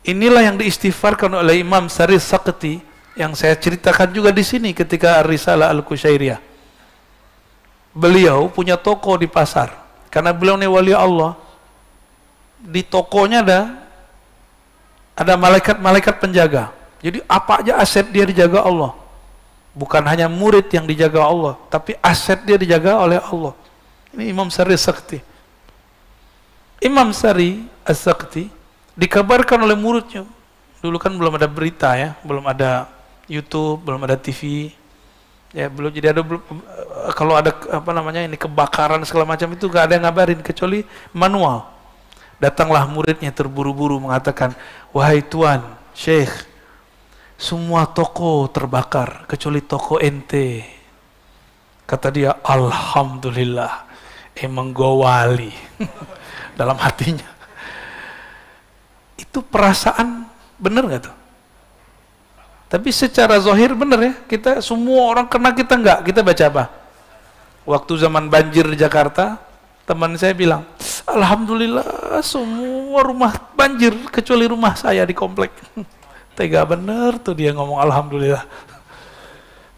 Inilah yang diistighfarkan oleh Imam Sari Sakti yang saya ceritakan juga di sini ketika Ar-Risalah Al-Qusyairiyah. Beliau punya toko di pasar, karena beliau ini wali Allah. Di tokonya ada malaikat-malaikat penjaga. Jadi apa aja aset dia dijaga Allah. Bukan hanya murid yang dijaga Allah, tapi aset dia dijaga oleh Allah. Ini Imam Sari Sakti. Imam Sari As-Sakti dikabarkan oleh muridnya. Dulu kan belum ada berita ya, belum ada YouTube, belum ada TV. Ya, belum, jadi ada kalau ada apa namanya ini kebakaran segala macam itu gak ada yang ngabarin kecuali manual. Datanglah muridnya terburu-buru mengatakan, wahai tuan, syekh, semua toko terbakar kecuali toko ente. Kata dia, alhamdulillah, emang gua wali. Dalam hatinya. Itu perasaan bener gak tuh? Tapi secara zahir benar ya, kita semua orang kena, kita enggak. Kita baca apa? Waktu zaman banjir di Jakarta, teman saya bilang, alhamdulillah semua rumah banjir kecuali rumah saya di komplek. Tega bener tuh dia ngomong alhamdulillah.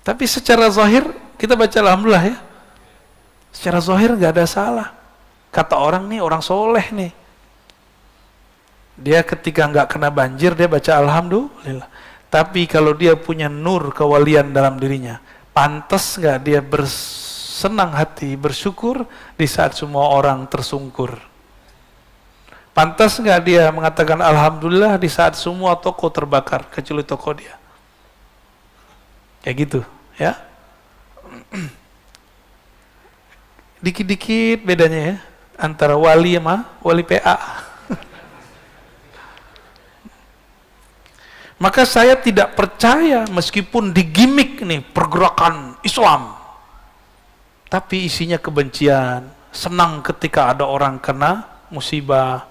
Tapi secara zahir kita baca alhamdulillah ya. Secara zahir enggak ada salah. Kata orang nih, orang soleh nih. Dia ketika nggak kena banjir, dia baca alhamdulillah. Tapi kalau dia punya nur kewalian dalam dirinya, pantas nggak dia bersenang hati, bersyukur di saat semua orang tersungkur? Pantas nggak dia mengatakan alhamdulillah di saat semua toko terbakar, kecuali toko dia? Kayak gitu, ya. Dikit-dikit bedanya ya, antara wali sama wali PA. Maka saya tidak percaya meskipun digimik nih pergerakan Islam, tapi isinya kebencian. Senang ketika ada orang kena musibah,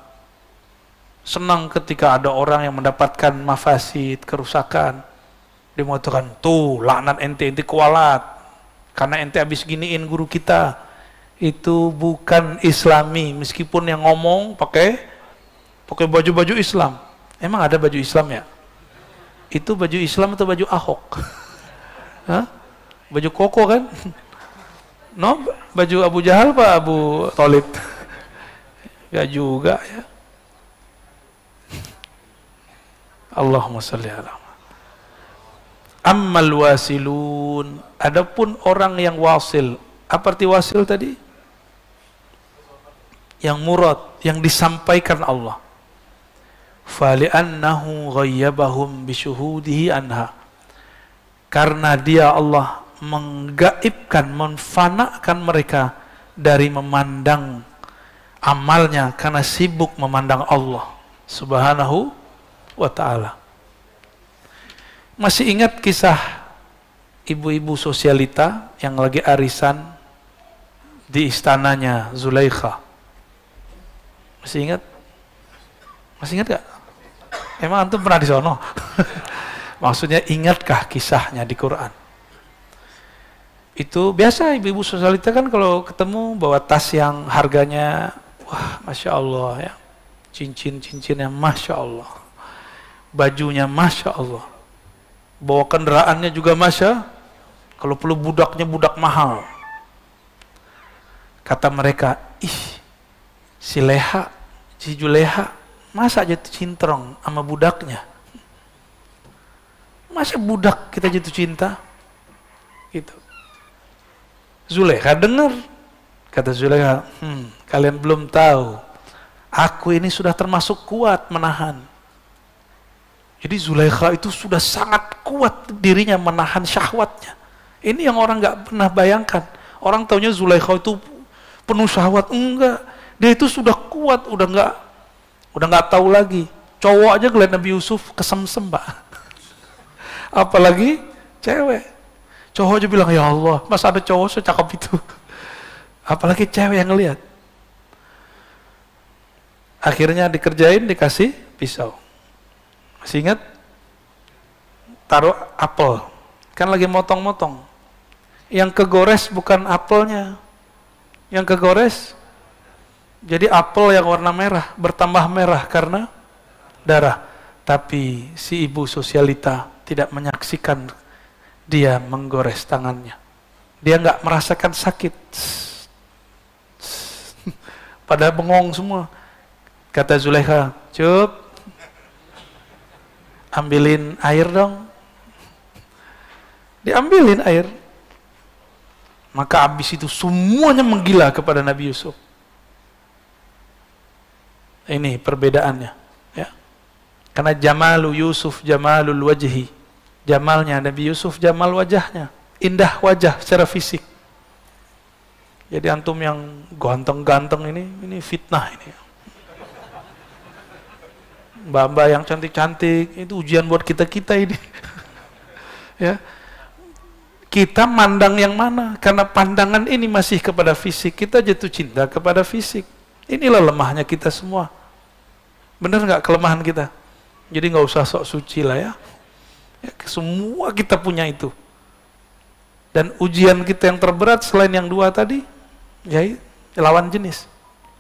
senang ketika ada orang yang mendapatkan mafasid, kerusakan. Dia mengatakan, tuh laknat ente kualat karena ente habis giniin guru kita. Itu bukan Islami, meskipun yang ngomong pakai baju-baju Islam. Emang ada baju Islam ya? Itu baju Islam atau baju Ahok? Hah? Baju koko kan? No, baju Abu Jahal Pak Abu Thalib? Gak juga ya. Allahumma sholli ala. Ammal wasilun, adapun orang yang wasil. Apa arti wasil tadi? Yang murad, yang disampaikan Allah. Fali'annahu ghayyabahum bisyuhudihi anha, karena dia Allah menggaibkan, menfanakan mereka dari memandang amalnya karena sibuk memandang Allah subhanahu wa ta'ala. Masih ingat kisah ibu-ibu sosialita yang lagi arisan di istananya Zulaikha? Masih ingat? Masih ingat gak? Emang antum pernah di sono? Maksudnya ingatkah kisahnya di Quran? Itu biasa ibu-ibu sosialita kan kalau ketemu bawa tas yang harganya, wah Masya Allah ya, cincin-cincinnya Masya Allah, bajunya Masya Allah, bawa kendaraannya juga Masya, kalau perlu budaknya budak mahal. Kata mereka, ih si Leha, si Juleha, masa jatuh cintrong sama budaknya? Masa budak kita jatuh cinta? Gitu. Zulekha dengar. Kata Zulekha, kalian belum tahu, aku ini sudah termasuk kuat menahan. Jadi Zulekha itu sudah sangat kuat dirinya menahan syahwatnya. Ini yang orang nggak pernah bayangkan. Orang taunya Zulekha itu penuh syahwat. Enggak. Dia itu sudah kuat, udah nggak tahu lagi. Cowok aja ngeliat Nabi Yusuf kesemsem, Pak. Apalagi cewek. Cowok aja bilang, ya Allah, masa ada cowok secakap itu? Apalagi cewek yang ngeliat. Akhirnya dikerjain, dikasih pisau. Masih ingat? Taruh apel. Kan lagi motong-motong. Yang kegores bukan apelnya. Yang kegores, jadi apel yang warna merah, bertambah merah karena darah. Tapi si ibu sosialita tidak menyaksikan dia menggores tangannya. Dia nggak merasakan sakit. Pada bengong semua. Kata Zulekha, Cup, ambilin air dong. Diambilin air. Maka habis itu semuanya menggila kepada Nabi Yusuf. Ini perbedaannya, ya. Karena jamalu Yusuf jamalul wajhi. Jamalnya Nabi Yusuf jamal wajahnya, indah wajah secara fisik. Jadi antum yang ganteng-ganteng ini fitnah ini. Mbak-mbak yang cantik-cantik itu ujian buat kita-kita ini. Ya. Kita mandang yang mana? Karena pandangan ini masih kepada fisik, kita jatuh cinta kepada fisik. Inilah lemahnya kita semua. Benar nggak kelemahan kita? Jadi nggak usah sok suci lah ya. Ya, semua kita punya itu. Dan ujian kita yang terberat selain yang dua tadi, ya lawan jenis.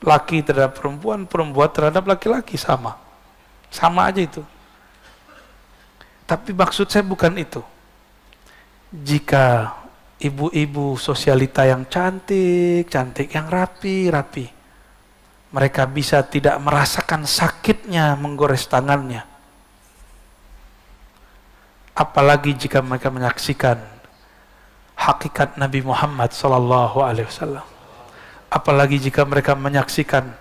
Laki terhadap perempuan, perempuan terhadap laki-laki, sama. Sama aja itu. Tapi maksud saya bukan itu. Jika ibu-ibu sosialita yang cantik, yang rapi, mereka bisa tidak merasakan sakitnya menggores tangannya. Apalagi jika mereka menyaksikan hakikat Nabi Muhammad SAW. Apalagi jika mereka menyaksikan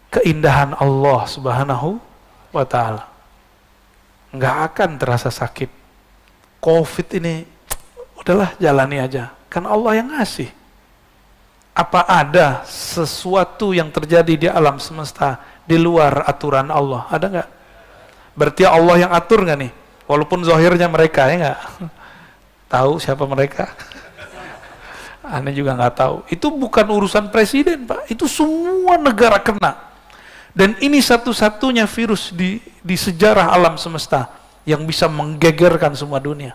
keindahan Allah Subhanahu wa Ta'ala. Nggak akan terasa sakit. Covid ini, udahlah jalani aja. Kan Allah yang ngasih. Apa ada sesuatu yang terjadi di alam semesta di luar aturan Allah? Ada nggak? Berarti Allah yang atur nggak nih? Walaupun zahirnya mereka, ya nggak? Tahu siapa mereka? Aneh juga nggak tahu. Itu bukan urusan presiden, Pak. Itu semua negara kena. Dan ini satu-satunya virus di sejarah alam semesta yang bisa menggegerkan semua dunia.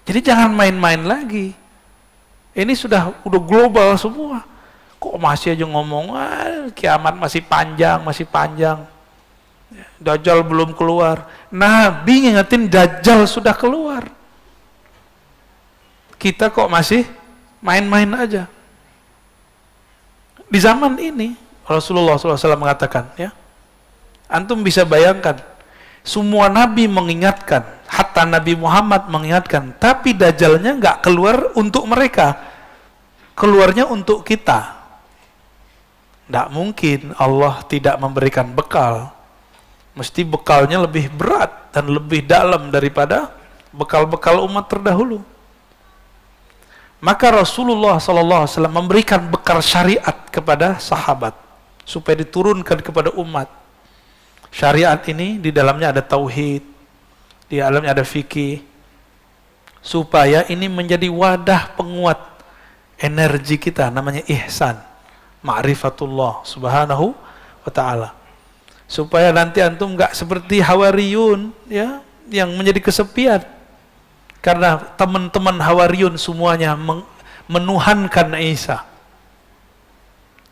Jadi jangan main-main lagi. Ini sudah global semua. Kok masih aja ngomong, kiamat masih panjang, masih panjang. Dajjal belum keluar. Nabi ngingetin Dajjal sudah keluar. Kita kok masih main-main aja. Di zaman ini Rasulullah SAW mengatakan, ya, antum bisa bayangkan, semua Nabi mengingatkan, hatta Nabi Muhammad mengingatkan, tapi Dajjalnya nggak keluar untuk mereka, keluarnya untuk kita. Nggak mungkin Allah tidak memberikan bekal. Mesti bekalnya lebih berat dan lebih dalam daripada bekal-bekal umat terdahulu. Maka Rasulullah SAW memberikan bekal syariat kepada sahabat supaya diturunkan kepada umat. Syariat ini di dalamnya ada tauhid, di dalamnya ada fikih, supaya ini menjadi wadah penguat energi kita, namanya ihsan, ma'rifatullah subhanahu wa ta'ala. Supaya nanti antum nggak seperti Hawariyun, ya, yang menjadi kesepian. Karena teman-teman Hawariyun semuanya menuhankan Isa.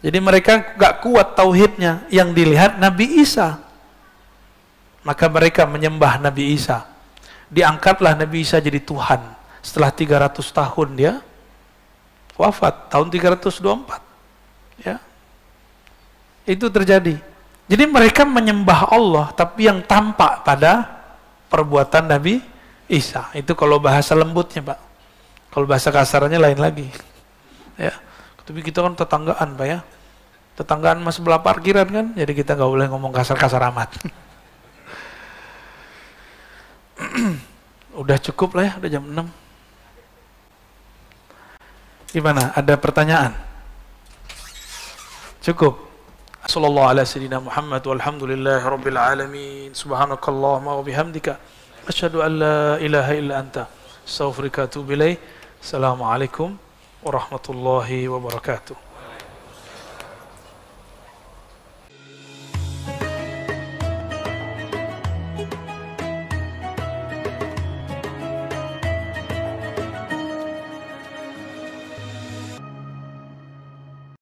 Jadi mereka nggak kuat tauhidnya, yang dilihat Nabi Isa. Maka mereka menyembah Nabi Isa. Diangkatlah Nabi Isa jadi Tuhan. Setelah 300 tahun dia wafat, tahun 324. Ya. Itu terjadi. Jadi mereka menyembah Allah, tapi yang tampak pada perbuatan Nabi Isa. Itu kalau bahasa lembutnya, Pak. Kalau bahasa kasarnya lain lagi. Ya. Tapi kita kan tetanggaan, Pak, ya. Tetanggaan mas sebelah parkiran kan, jadi kita nggak boleh ngomong kasar-kasar amat. Udah cukup lah ya, udah jam 6. Gimana? Ada pertanyaan? Cukup. Sallallahu ala sayyidina Muhammad walhamdulillahi rabbil alamin. Subhanakallahumma wa bihamdika asyhadu an la ilaha illa anta astaghfiruka wa atubu ilaik. Assalamualaikum warahmatullahi wabarakatuh.